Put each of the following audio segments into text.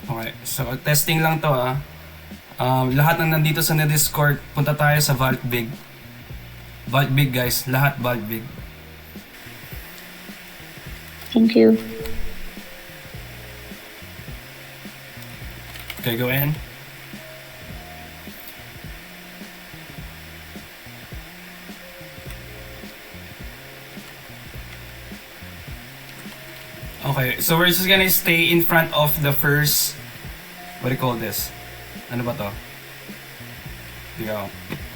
Okay, so testing lang to ah. Lahat ng nandito sa Discord, punta tayo sa Vault Big. Vault Big guys, lahat Vault Big. Thank you. Okay, go in. Okay, so we're just gonna stay in front of the first, what do you call this? Ano ba to? Ikaw.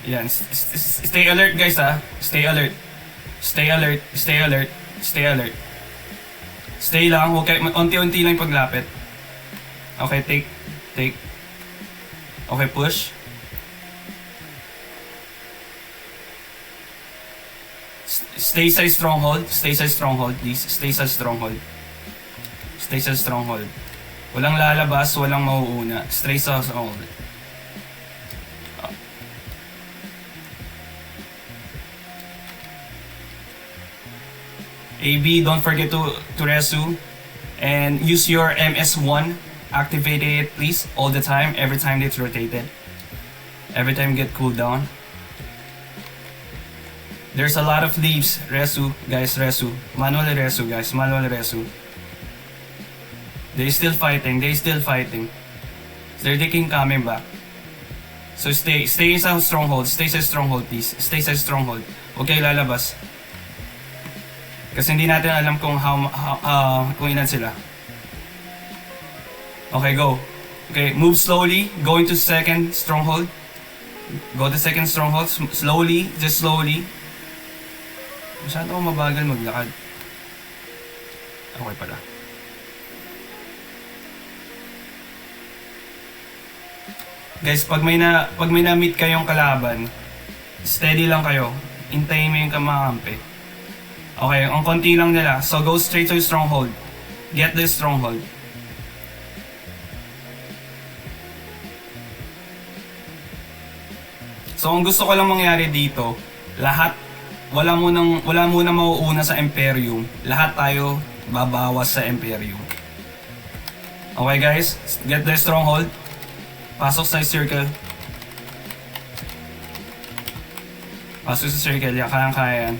Yan, stay alert guys ah. Stay alert. Stay alert, stay alert, stay alert. Stay lang, okay, unti-unti lang paglapit. Okay, take. Okay, push. Stay sa stronghold, please. Stay sa stronghold. Stay sa stronghold. Walang lalabas, walang mauuna. Stay sa stronghold. AB, don't forget to resu. And use your MS1. Activate it, please, all the time, every time it's rotated. Every time get cooldown. There's a lot of leaves. Resu, guys, resu. Manual resu, guys, manual resu. They're still fighting, They're taking coming back. So stay sa stronghold, please. Stay sa stronghold. Huwag kayo lalabas. Kasi hindi natin alam kung kung ilan sila. Okay, go. Okay, move slowly. Go into second stronghold. Go to second stronghold. Slowly, just slowly. Masyado akong mabagal maglakad. Okay pala. Guys, pag may na-meet kayong kalaban, steady lang kayo. Hintayin mo yung kamakampi. Okay, ang konti lang nila. So go straight to stronghold. Get this stronghold. So ang gusto ko lang mangyari dito, lahat wala munang mauuna sa Imperium. Lahat tayo babawas sa Imperium. Okay guys, get the stronghold. Pasok sa circle. Pasok sa circle, kayang-kaya yan.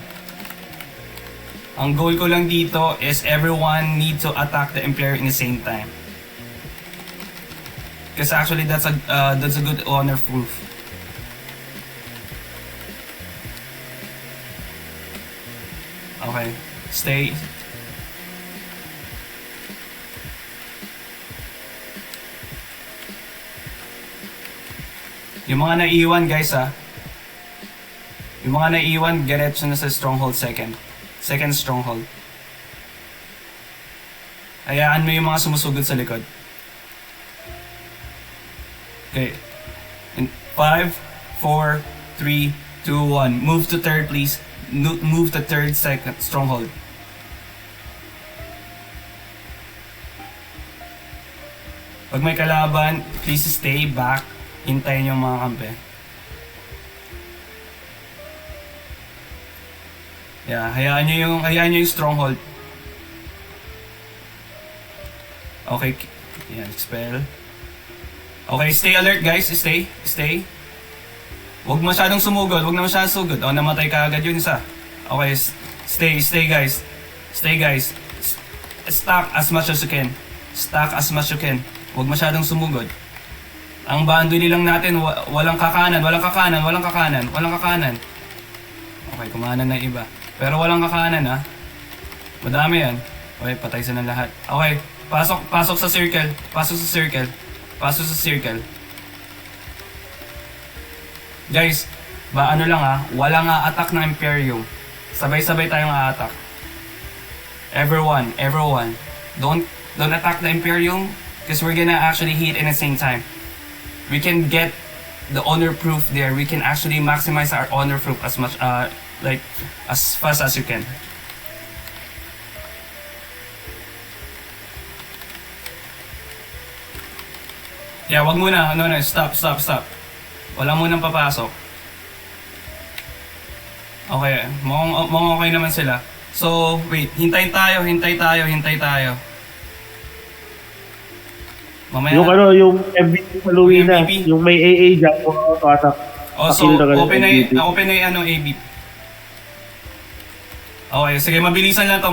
Ang goal ko lang dito is everyone need to attack the Imperium in the same time. Because actually that's a good honor proof. Okay, stay. Yung mga naiiwan guys yung mga naiiwan, diretso na sa stronghold second stronghold. Hayaan mo yung mga sumusugod sa likod. Okay, in 5, 4, 3, 2, 1, move to third please. Move to third second stronghold. Pag may kalaban, please stay back. Hintayin yung mga kampe. Yeah, hayaan nyo yung stronghold. Okay, yan, spell. Okay, stay alert guys, stay. Huwag masyadong sumugod, huwag na masyadong sugod. O, namatay ka agad yun isa. Okay, stay guys. Stay guys. Stack as much as you can. Huwag masyadong sumugod. Ang boundary lang natin, walang kakanan. Okay, kumanan na iba. Pero walang kakanan ha. Madami yan. Okay, patay sa ng lahat. Okay, pasok sa circle. Guys, ano lang walang attack ng Imperium. Sabay-sabay tayong a-attack. Everyone. Don't attack the Imperium because we're gonna actually hit in the same time. We can get the honor proof there. We can actually maximize our honor proof as much as fast as you can. Yeah, wag muna. No, stop. Wala munang papasok. Okay, mukhang okay naman sila. So, wait, hintay tayo. Mamaya. Yung MVP paluwi na. MVP. Yung may AA dyan. Attack. Oh, so, open na yung ano, AB. Okay, sige, mabilisan lang to.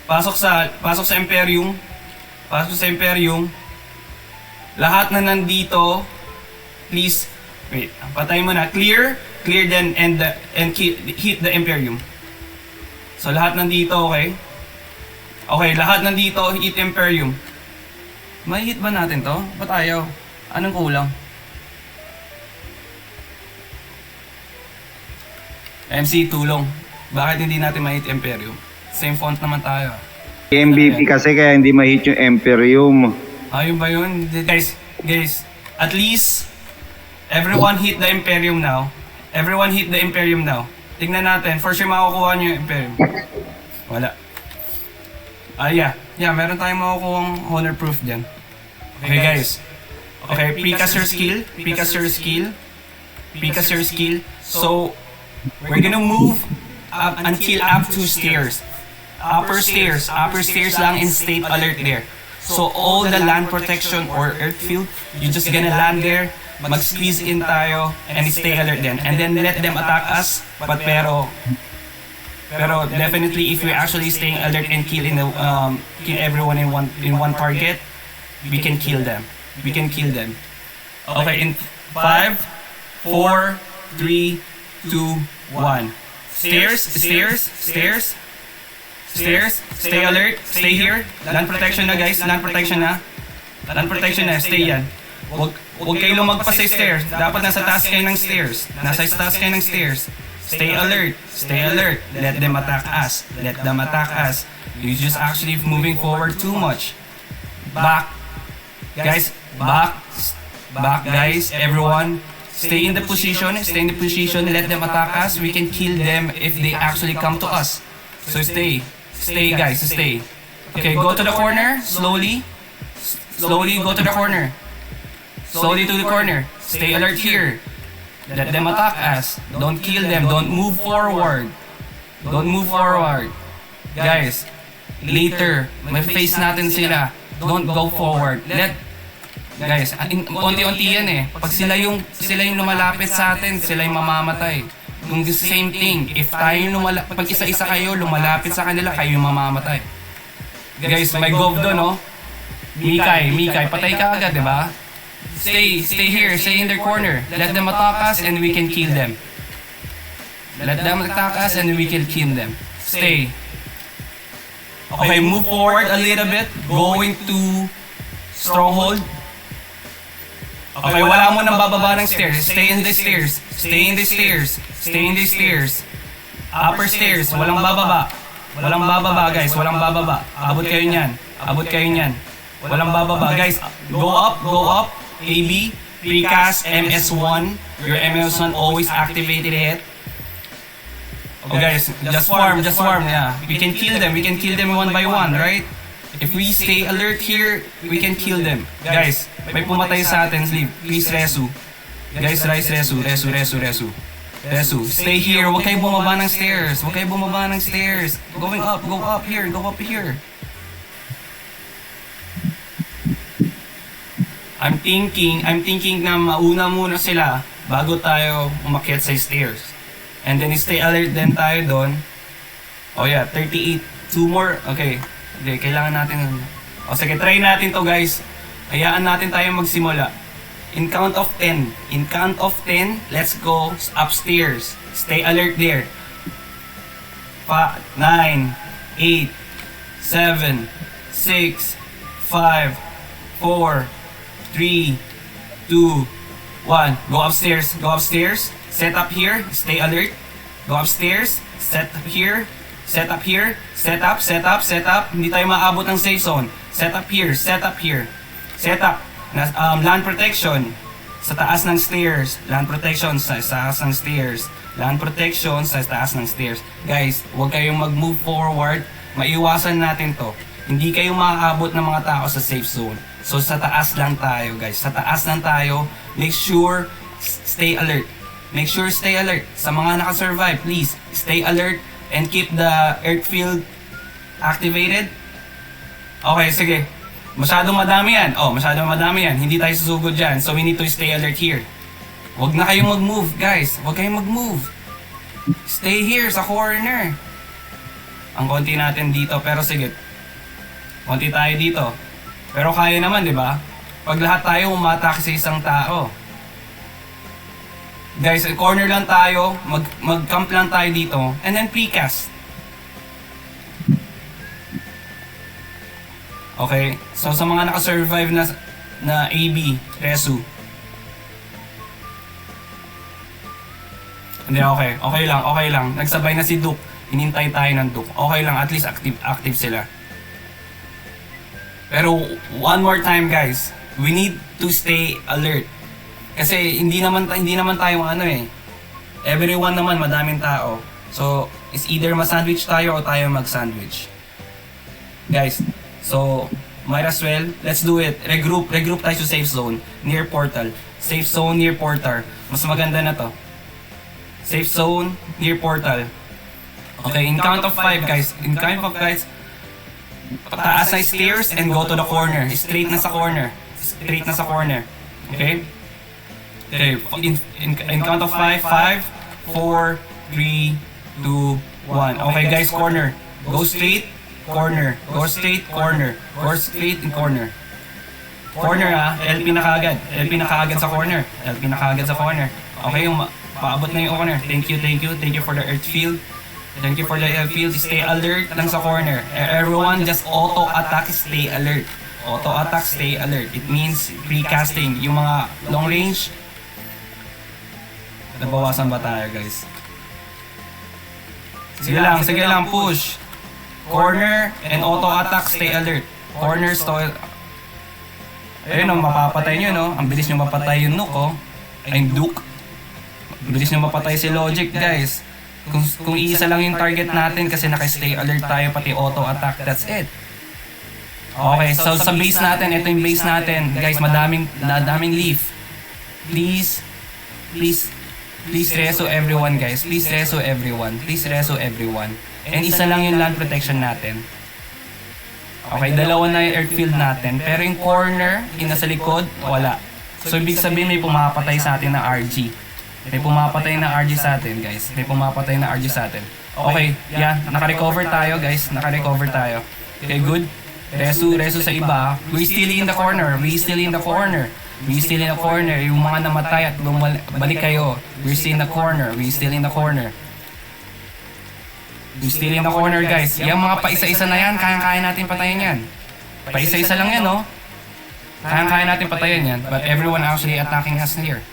Pasok sa Imperium. Lahat na nandito, please, wait, patay mo na. Clear then, and hit the Imperium. So, lahat nandito, okay? Okay, lahat nandito, hit Imperium. May hit ba natin to? Ba't ayaw? Anong kulang? MC, tulong. Bakit hindi natin ma-hit Imperium? Same font naman tayo. MVP kasi kaya hindi ma-hit yung Imperium. Ayun ba yun? Guys, at least, everyone hit the Imperium now. Tingnan natin, for sure makukuha nyo yung Imperium. Wala. Yeah, meron tayong makukuha honor proof dyan. Okay guys. Okay, precursor skill. So, we're gonna move up until up to stairs. Upper stairs lang in state alert there. So all the land protection or earth field, you just gonna land there, mag-squeeze in tayo, and stay alert then. And then let them attack us, but pero definitely if we're actually staying alert and kill everyone in one target, we can kill them. Okay, in 5, 4, 3, 2, 1. Stairs, stay alert, stay here. Land protection na guys, land protection na, stay yan. Huwag kayo lumagpas sa stairs, dapat nasa taas kayo ng stairs. Stay alert, let them attack us. You just actually moving forward too much. Back guys, everyone. Stay in the position, let them attack us. We can kill them if they actually come to us. So stay guys. Okay, go to the corner, slowly go to the corner. Stay alert here. Let them attack us. Don't kill them, don't move forward. Guys, later, may face natin sila. Don't go forward. Guys, unti-unti yan eh. Pag sila yung lumalapit sa atin, sila yung mamamatay. Yung the same thing, if pag isa-isa kayo lumalapit sa kanila, kayo yung mamamatay. Guys, may gov doon, oh. Mikay, patay ka agad, di ba? Stay here, stay in their corner. Let them attack us and we can kill them. Stay. Okay, move forward a little bit, going to stronghold. Okay, wala mo nang bababa ng stairs. Stay in the stairs. Upper stairs, walang bababa. Guys, walang bababa. Abot kayo niyan. Walang bababa. Guys, go up. AB, precast, MS1. Your MS1 always activated it. Oh guys, just farm, yeah. We can kill them one by one, right? If we stay alert here, we can kill them. Guys, may pumatay sa atin, sleep. Please resu. Guys, resu. Stay here, huwag kayo bumaba ng stairs. Go up here. I'm thinking na mauna muna sila bago tayo umakyat sa stairs. And then stay alert din tayo doon. Oh yeah, 38. 2 more. Okay. Okay, kailangan natin. O sige, try natin to guys. Hayaan natin tayo magsimula. In count of 10, let's go upstairs. Stay alert there. 9, 8, 7, 6, 5, 4, 3, 2, 1. Go upstairs. Set up here. Stay alert. Go upstairs. Set up here. Set up. Hindi tayo maabot ng safe zone. Set up here. Land protection sa taas ng stairs. Land protection sa taas ng stairs. Guys, huwag kayong mag-move forward. Maiwasan natin to. Hindi kayo maaabot ng mga tao sa safe zone. So sa taas lang tayo, guys. Make sure stay alert. Sa mga nakasurvive, please stay alert and keep the earth field activated. Okay, sige. Masyadong madami yan. Oh, masyadong madami yan. Hindi tayo susugod dyan. So we need to stay alert here. Huwag na kayong mag-move, guys. Huwag kayong mag-move. Stay here sa corner. Ang konti natin dito, pero sige. Konti tayo dito. Pero kaya naman, di ba? Pag lahat tayo umatake sa isang tao. Guys, corner lang tayo. Mag-camp lang tayo dito. And then precast. Okay, so sa mga naka-survive na AB, Resu. Hindi, okay lang. Nagsabay na si Duke. Hinintay tayo ng Duke. Okay lang, at least active sila. Pero one more time guys, we need to stay alert. Kasi hindi naman tayo everyone naman madaming tao. So, it's either ma-sandwich tayo o tayo mag-sandwich. Guys, so, might as well, let's do it. Regroup tayo sa safe zone, near portal. Safe zone, near portal. Mas maganda na to. Safe zone, near portal. Okay, in count of 5 guys. In count of 5 guys, pataas na stairs and go to the corner. Straight na sa corner. Okay? Okay, in count of 5, 5, 4, 3, 2, 1. Okay guys, corner. Go straight. Corner. Go straight, corner. Go straight in corner. Corner LP na kaagad sa corner. Okay, paabot na yung corner. Thank you for the earth field. Stay alert lang sa corner. Everyone just auto-attack, stay alert. It means precasting. Yung mga long range, nabawasan ba tayo guys? Sige lang, push. Corner and auto-attack, stay alert. Corner, ayun mapapatay nyo no. Ang bilis nyo mapatay yung Nuke ay Duke. Bilis nyo mapatay si Logic guys. Kung isa lang yung target natin kasi naka-stay alert tayo pati auto-attack, that's it. Okay, so sa base natin, ito yung base natin. Guys, madaming leaf. Please reso everyone guys. Please reso everyone. And isa lang yung land protection natin. Okay, dalawa na yung earth field natin. Pero yung corner, yung nasa likod, wala. So ibig sabihin may pumapatay sa atin na RG. May pumapatay na RG sa atin guys. Okay, yan. Naka-recover tayo guys. Okay, good. Reso sa iba. We still in the corner. Yung mga namatay at balik kayo. We're still in the corner. We still in the corner guys. Yung mga paisa-isa na yan, kaya natin patayin yan. Paisa-isa lang yan kaya natin patayin yan. But everyone actually attacking us here.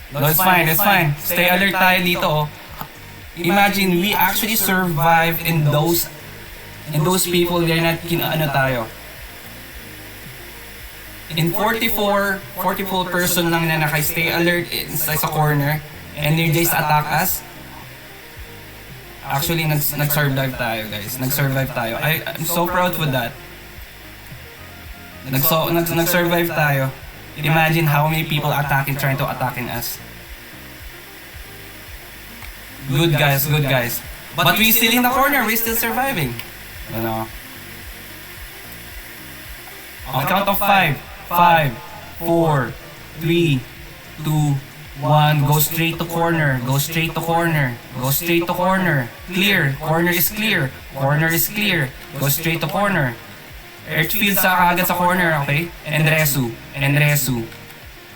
No, it's fine. Stay alert tayo dito Imagine we actually survive in those people, they're not tayo. In 44 person lang na naka-stay alert sa corner and they just attack us. Actually, nag-survive tayo guys. I'm so proud with that. Nag-survive tayo. Imagine how many people trying to attacking us. Good guys. But we still in the corner, we still surviving. On count of 5, 4, 3, 2, 1. Go straight to corner. Clear. Corner is clear. Go straight to corner. Earth field sa agad sa corner, okay? And Resu.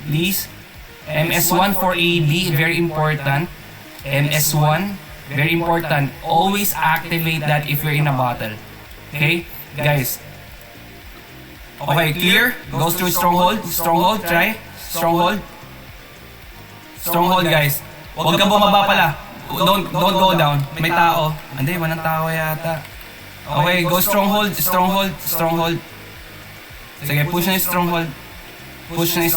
Please. MS1 for AB, very important. Always activate that if you're in a battle. Okay? Guys. Okay, clear. Goes through stronghold. Try. Stronghold, guys. Huwag ka bumaba pala. Don't go down. May tao. Hindi, walang tao yata. Okay, go stronghold. Sige, push na yung stronghold. Push lang yung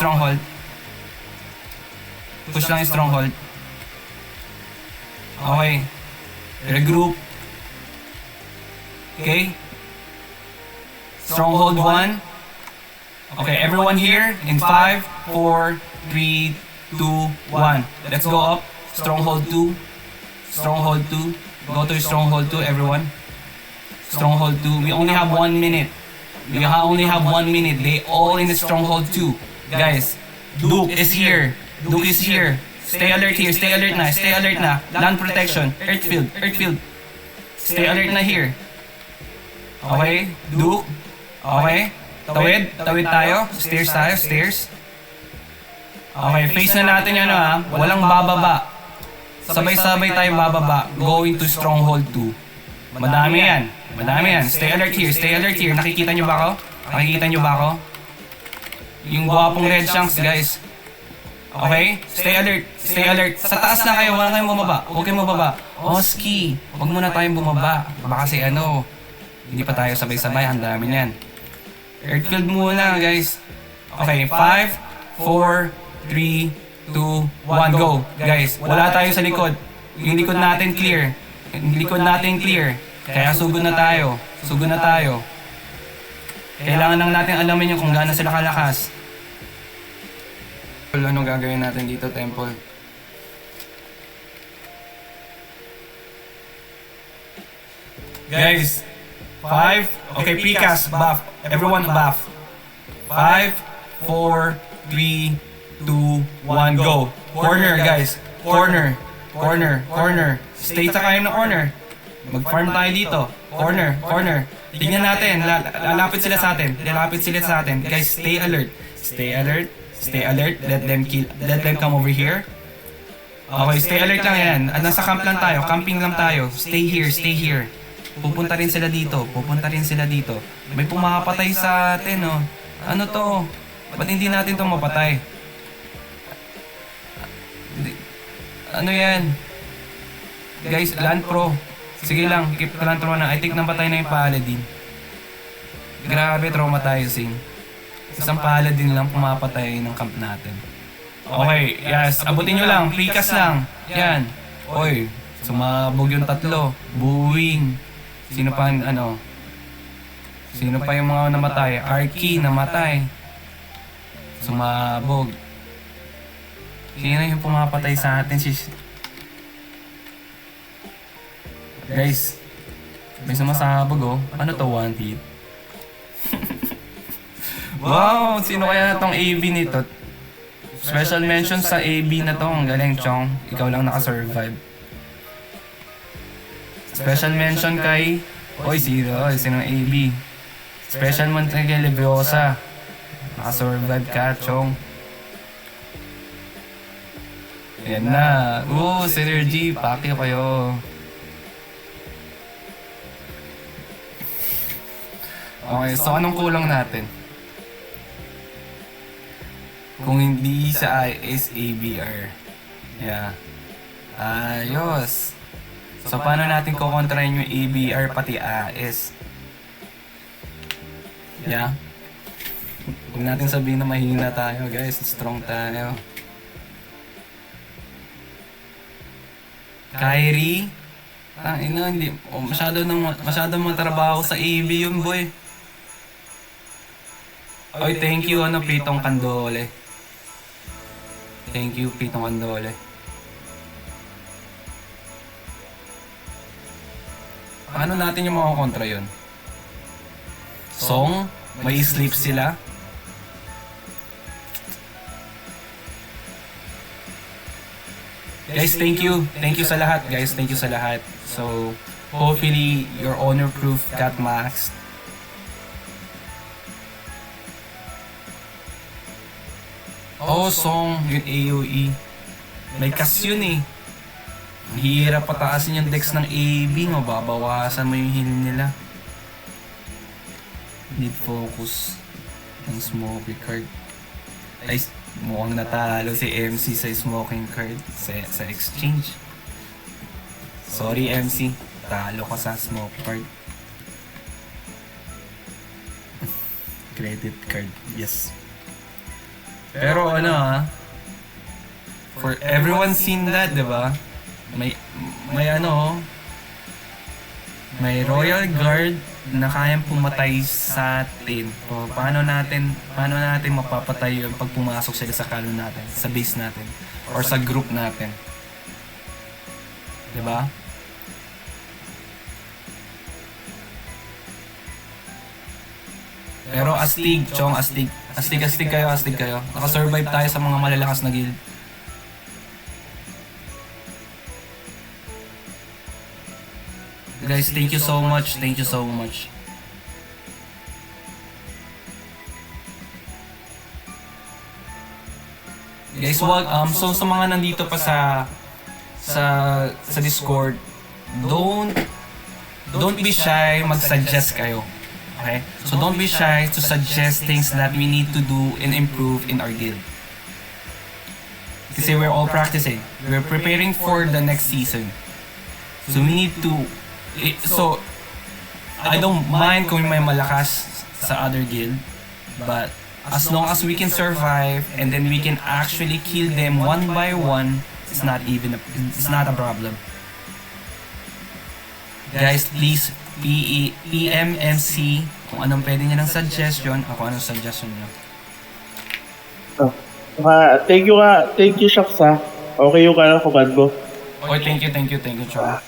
stronghold. Okay. Regroup. Okay. Stronghold 1. Okay, everyone here in 5, 4, 3, 2, 1. Let's go up. Stronghold 2. Go to Stronghold 2, everyone. Stronghold 2. We only have 1 minute. Only have 1 minute. They all in the Stronghold 2. Guys, Duke is here. Duke is here. Stay alert here. Stay alert na. Stay alert na. Land protection. Earthfield. Earthfield. Stay alert na here. Okay? Duke. Okay? Tawid. Tawid tayo. Stairs tayo. Stairs. Okay, face na natin yan ha. Walang bababa. Sabay-sabay tayo bababa. Going to Stronghold 2. Madami yan. Madami yan. Stay alert here. Stay alert here. Nakikita nyo ba ako? Nakikita nyo ba ako? Yung gwapong red shanks, guys. Okay? Stay alert. Stay alert. Sa taas na kayo. Wala kayong bumaba. Huwag kayong bumaba. Oski. Huwag muna tayong bumaba. Baka kasi hindi pa tayo sabay-sabay. Ang dami yan. Earthfield muna, guys. Okay, 5, 4, 3, 2, 1, go. Guys, wala tayo sa likod. Yung likod natin clear. Yung likod natin clear. Kaya sugod na tayo. Sugod na tayo. Kailangan lang natin alamin yung kung gaano sila kalakas. Anong gagawin natin dito, Temple? Guys, 5. Okay, precast, buff. Everyone buff. 5, 4, 3, 2, 1, go. Corner, guys. Corner. Corner. Corner. Stay sa kayo ng corner. Mag-farm tayo dito. Corner. Corner. Tingnan natin. Lalapit sila sa atin. Lalapit sila sa atin. Guys, stay alert. Stay alert. Stay alert. Let them kill. Let them come over here. Okay, stay alert lang yan. Nasa camp lang tayo. Camping lang tayo. Stay here. Stay here. Pupunta rin sila dito. Pupunta rin sila dito. May pumapatay sa atin, oh. Ano to? Ba't hindi natin to mapatay? Ano yan? Guys, Land Pro. Sige lang, keep Land Pro na. I think napatay na yung Paladin. Grabe, traumatizing. Isang Paladin lang pumapatay ng camp natin. Okay, yes. Abutin nyo lang. Precast lang. Yan. Oy, sumabog yung tatlo. Buwing. Sino pa Sino pa yung mga namatay? Arky namatay. Sumabog. Sino yung pumapatay sa atin? Guys, may sumasabog oh. Ano to, one hit? Wow, sino kaya tong AB nito? Special mention sa AB na to. Ang galing, Chong. Ikaw lang nakasurvive. Special mention kay... Oy, sino ang AB? Special mention kay Leviosa. Nakasurvive ka, Chong. Ayan na. Synergy. Paki kayo. Okay, so anong kulang natin? Kung hindi sa is ABR. Yeah. Ayos. So paano natin kukontrahin yung ABR pati AS? Yeah. Huwag natin sabihin na mahina tayo, guys. Strong tayo. Kyrie? Ina, hindi. Masyado matrabaho sa AB yun, boy. Oy, thank you, Pitong Kandole. Thank you, Pitong Kandole. Paano natin yung makakontra yun? Song? May sleep sila? Guys, thank you. Thank you sa lahat, guys. Thank you sa lahat. So, hopefully, your honor proof got maxed. Oh, Song, yung AOE. May cast yun eh. Hirap pataasin yung dex ng AB, mababawasan mo yung heal nila. Need focus ng smoky card. Ay, mukhang natalo si MC sa smoking card sa exchange. Sorry MC, talo ka sa smoke card. Credit card, yes. Pero for everyone seen that, diba? May Royal Guard na kayang pumatay sa atin. O, paano natin mapapatay yung pag pumasok sila sa canon natin, sa base natin, or sa group natin. Diba? Pero astig, Chong, astig. Astig kayo, astig kayo. Nakasurvive tayo sa mga malalakas na guild. Guys, thank you so much. Thank you so much. Guys, so sa mga nandito pa sa Discord, don't be shy mag-suggest kayo. Okay? So don't be shy to suggest things that we need to do and improve in our guild. Kasi we're all practicing. We're preparing for the next season. So we need to so I don't mind kung may malakas sa other guild, but as long as we can survive and then we can actually kill them one by one, it's not a problem. Guys, please PMMC kung anong pwede niya ng suggestion, ako anong suggestion niyo. Thank you, Shaks, ha. Okay yung command mo. Okay, thank you, Chong.